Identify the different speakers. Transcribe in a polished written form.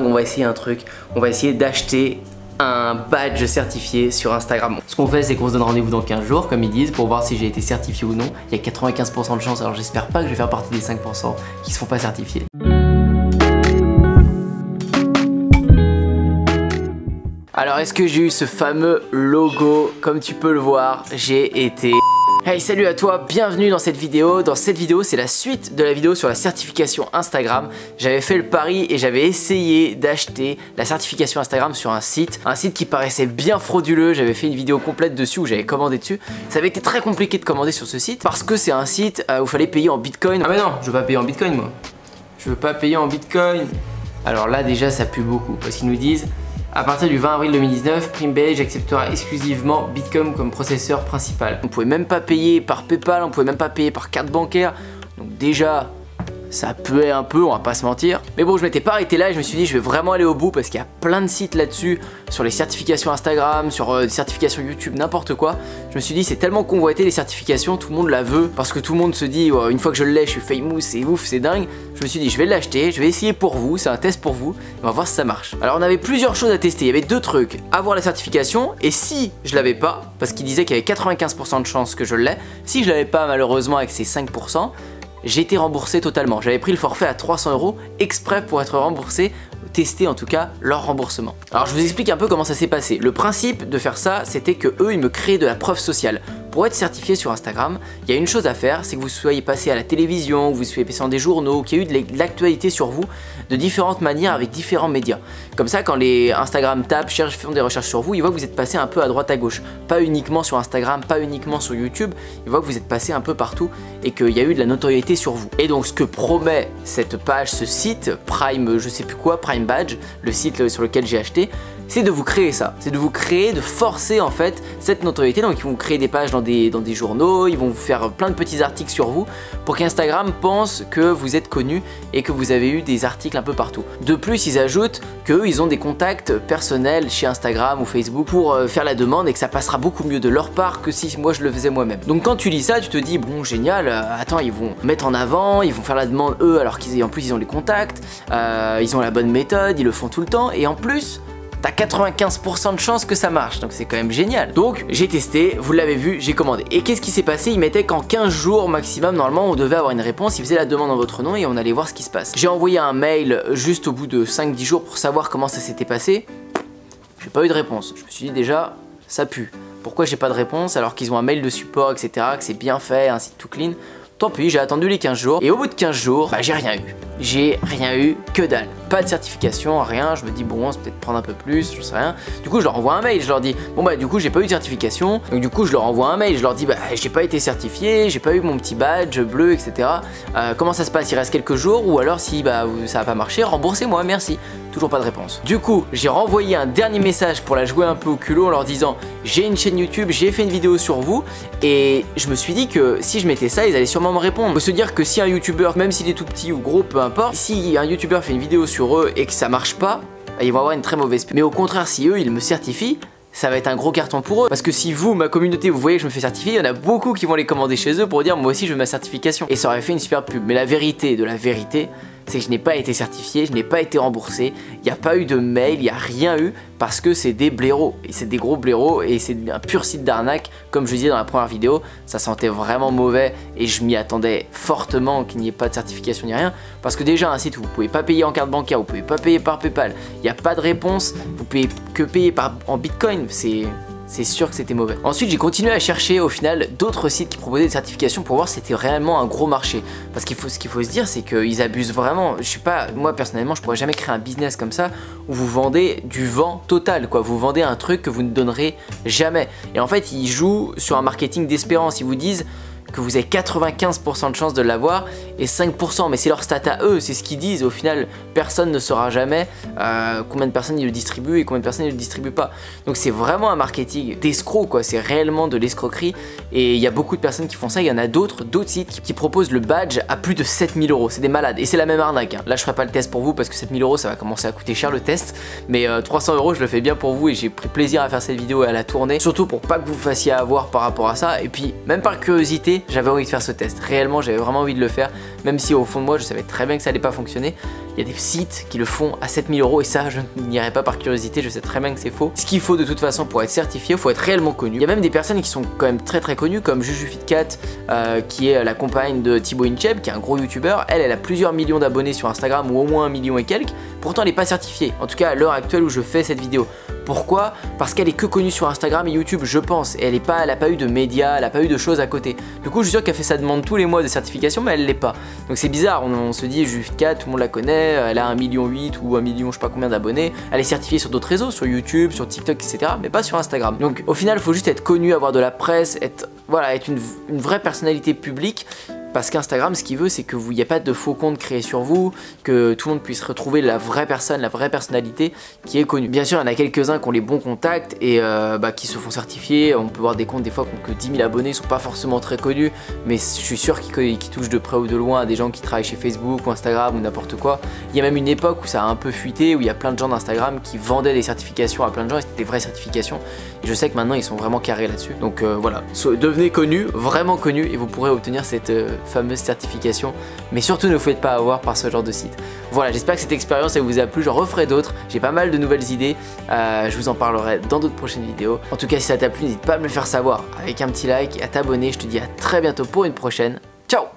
Speaker 1: On va essayer un truc, on va essayer d'acheter un badge certifié sur Instagram. Ce qu'on fait, c'est qu'on se donne rendez-vous dans 15 jours, comme ils disent, pour voir si j'ai été certifié ou non. Il y a 95% de chance, alors j'espère pas que je vais faire partie des 5% qui se font pas certifier. Alors, est-ce que j'ai eu ce fameux logo? Comme tu peux le voir, j'ai été... Hey, salut à toi, bienvenue dans cette vidéo. Dans cette vidéo, c'est la suite de la vidéo sur la certification Instagram. J'avais fait le pari et j'avais essayé d'acheter la certification Instagram sur un site qui paraissait bien frauduleux. J'avais fait une vidéo complète dessus où j'avais commandé dessus. Ça avait été très compliqué de commander sur ce site parce que c'est un site où il fallait payer en Bitcoin. Ah mais non, je veux pas payer en Bitcoin moi. Je veux pas payer en Bitcoin. Alors là déjà ça pue beaucoup parce qu'ils nous disent: à partir du 20 avril 2019, Primebase acceptera exclusivement Bitcoin comme processeur principal. On pouvait même pas payer par PayPal, on pouvait même pas payer par carte bancaire. Donc déjà, ça puait un peu, on va pas se mentir. Mais bon, je m'étais pas arrêté là et je me suis dit je vais vraiment aller au bout parce qu'il y a plein de sites là-dessus, sur les certifications Instagram, sur des certifications YouTube, n'importe quoi. Je me suis dit c'est tellement convoité les certifications, tout le monde la veut parce que tout le monde se dit oh, une fois que je l'ai, je suis famous, c'est ouf, c'est dingue. Je me suis dit je vais l'acheter, je vais essayer pour vous, c'est un test pour vous, on va voir si ça marche. Alors on avait plusieurs choses à tester, il y avait deux trucs, avoir la certification et si je l'avais pas, parce qu'il disait qu'il y avait 95% de chance que je l'ai, si je l'avais pas malheureusement avec ces 5%, j'ai été remboursé totalement. J'avais pris le forfait à 300 € exprès pour être remboursé, tester en tout cas leur remboursement. Alors je vous explique un peu comment ça s'est passé. Le principe de faire ça, c'était que eux ils me créaient de la preuve sociale. Pour être certifié sur Instagram, il y a une chose à faire, c'est que vous soyez passé à la télévision, que vous soyez passé dans des journaux, qu'il y a eu de l'actualité sur vous de différentes manières avec différents médias. Comme ça, quand les Instagram tapent, font des recherches sur vous, ils voient que vous êtes passé un peu à droite à gauche. Pas uniquement sur Instagram, pas uniquement sur YouTube, ils voient que vous êtes passé un peu partout et qu'il y a eu de la notoriété sur vous. Et donc ce que promet cette page, ce site, Prime, je sais plus quoi, Prime Badge, le site sur lequel j'ai acheté, c'est de vous créer ça, c'est de vous créer, de forcer en fait cette notoriété. Donc ils vont vous créer des pages dans des journaux, ils vont vous faire plein de petits articles sur vous pour qu'Instagram pense que vous êtes connu et que vous avez eu des articles un peu partout. De plus, ils ajoutent qu'eux ils ont des contacts personnels chez Instagram ou Facebook pour faire la demande et que ça passera beaucoup mieux de leur part que si moi je le faisais moi-même. Donc quand tu lis ça, tu te dis bon génial, attends, ils vont mettre en avant, ils vont faire la demande eux alors qu'en plus ils ont les contacts, ils ont la bonne méthode, ils le font tout le temps et en plus t'as 95% de chance que ça marche, donc c'est quand même génial. Donc j'ai testé, vous l'avez vu, j'ai commandé. Et qu'est-ce qui s'est passé? Il mettait qu'en 15 jours maximum, normalement on devait avoir une réponse, il faisait la demande en votre nom et on allait voir ce qui se passe. J'ai envoyé un mail juste au bout de 5-10 jours pour savoir comment ça s'était passé. J'ai pas eu de réponse, je me suis dit déjà, ça pue. Pourquoi j'ai pas de réponse alors qu'ils ont un mail de support, etc., que c'est bien fait, un site tout clean? Tant pis, j'ai attendu les 15 jours et au bout de 15 jours, bah, j'ai rien eu. J'ai rien eu, que dalle. Pas de certification, rien. Je me dis bon, c'est peut-être prendre un peu plus, je sais rien. Du coup, je leur envoie un mail, je leur dis bon bah du coup, j'ai pas eu de certification. Donc du coup, je leur envoie un mail, je leur dis bah j'ai pas été certifié, j'ai pas eu mon petit badge bleu, etc. Comment ça se passe? Il reste quelques jours ou alors si bah ça a pas marché, remboursez-moi, merci. Toujours pas de réponse. Du coup, j'ai renvoyé un dernier message pour la jouer un peu au culot en leur disant j'ai une chaîne YouTube, j'ai fait une vidéo sur vous et je me suis dit que si je mettais ça, ils allaient sûrement me répondre. Faut se dire que si un YouTuber, même s'il est tout petit ou gros, peu importe, si un YouTuber fait une vidéo sur eux et que ça marche pas, ils vont avoir une très mauvaise pub. Mais au contraire, si eux ils me certifient, ça va être un gros carton pour eux. Parce que si vous, ma communauté, vous voyez que je me fais certifier, il y en a beaucoup qui vont les commander chez eux pour dire moi aussi je veux ma certification. Et ça aurait fait une super pub. Mais la vérité de la vérité, c'est que je n'ai pas été certifié, je n'ai pas été remboursé, il n'y a pas eu de mail, il n'y a rien eu parce que c'est des blaireaux. Et c'est des gros blaireaux et c'est un pur site d'arnaque. Comme je disais dans la première vidéo, ça sentait vraiment mauvais et je m'y attendais fortement qu'il n'y ait pas de certification ni rien. Parce que déjà un site où vous ne pouvez pas payer en carte bancaire, vous ne pouvez pas payer par PayPal, il n'y a pas de réponse, vous pouvez que payer en Bitcoin, c'est sûr que c'était mauvais. Ensuite, j'ai continué à chercher au final d'autres sites qui proposaient des certifications pour voir si c'était réellement un gros marché. Parce ce qu'il faut se dire, c'est qu'ils abusent vraiment. Je sais pas, moi personnellement, je pourrais jamais créer un business comme ça où vous vendez du vent total, quoi. Vous vendez un truc que vous ne donnerez jamais. Et en fait, ils jouent sur un marketing d'espérance. Ils vous disent que vous avez 95% de chance de l'avoir et 5%, mais c'est leur stat à eux, c'est ce qu'ils disent. Au final, personne ne saura jamais combien de personnes ils le distribuent et combien de personnes ils le distribuent pas. Donc c'est vraiment un marketing d'escroc, quoi. C'est réellement de l'escroquerie et il y a beaucoup de personnes qui font ça. Il y en a d'autres sites qui proposent le badge à plus de 7000 €. C'est des malades et c'est la même arnaque, hein. Là, je ferai pas le test pour vous parce que 7000 € ça va commencer à coûter cher le test, mais 300 € je le fais bien pour vous et j'ai pris plaisir à faire cette vidéo et à la tourner, surtout pour pas que vous fassiez avoir par rapport à ça. Et puis, même par curiosité, j'avais envie de faire ce test. Réellement, j'avais vraiment envie de le faire, même si au fond de moi, je savais très bien que ça allait pas fonctionner. Il y a des sites qui le font à 7000 € et ça je n'irai pas par curiosité, je sais très bien que c'est faux. Ce qu'il faut de toute façon pour être certifié, il faut être réellement connu. Il y a même des personnes qui sont quand même très connues comme JujuFitCat qui est la compagne de Thibaut Inchep qui est un gros youtubeur. Elle a plusieurs millions d'abonnés sur Instagram ou au moins 1 million et quelques. Pourtant elle n'est pas certifiée, en tout cas à l'heure actuelle où je fais cette vidéo. Pourquoi? Parce qu'elle est que connue sur Instagram et YouTube je pense, et elle a pas eu de médias, elle a pas eu de choses à côté. Du coup je suis sûr qu'elle fait sa demande tous les mois de certification mais elle l'est pas. Donc c'est bizarre, on se dit JujuFitCat, tout le monde la connaît, elle a 1,8 million ou 1 million je sais pas combien d'abonnés, elle est certifiée sur d'autres réseaux, sur YouTube, sur TikTok etc. mais pas sur Instagram. Donc au final il faut juste être connu, avoir de la presse, être une vraie personnalité publique. Parce qu'Instagram, ce qu'il veut, c'est que il n'y a pas de faux comptes créés sur vous, que tout le monde puisse retrouver la vraie personne, la vraie personnalité qui est connue. Bien sûr, il y en a quelques-uns qui ont les bons contacts et qui se font certifier. On peut voir des comptes des fois qui ont que 10 000 abonnés, ils sont pas forcément très connus, mais je suis sûr qu'ils touchent de près ou de loin à des gens qui travaillent chez Facebook ou Instagram ou n'importe quoi. Il y a même une époque où ça a un peu fuité, où il y a plein de gens d'Instagram qui vendaient des certifications à plein de gens et c'était des vraies certifications. Et je sais que maintenant ils sont vraiment carrés là-dessus. Donc voilà, devenez connus, vraiment connus, et vous pourrez obtenir cette fameuse certification, mais surtout ne vous faites pas avoir par ce genre de site. Voilà, j'espère que cette expérience elle vous a plu, j'en referai d'autres, j'ai pas mal de nouvelles idées, je vous en parlerai dans d'autres prochaines vidéos. En tout cas si ça t'a plu, n'hésite pas à me le faire savoir avec un petit like, à t'abonner, je te dis à très bientôt pour une prochaine. Ciao!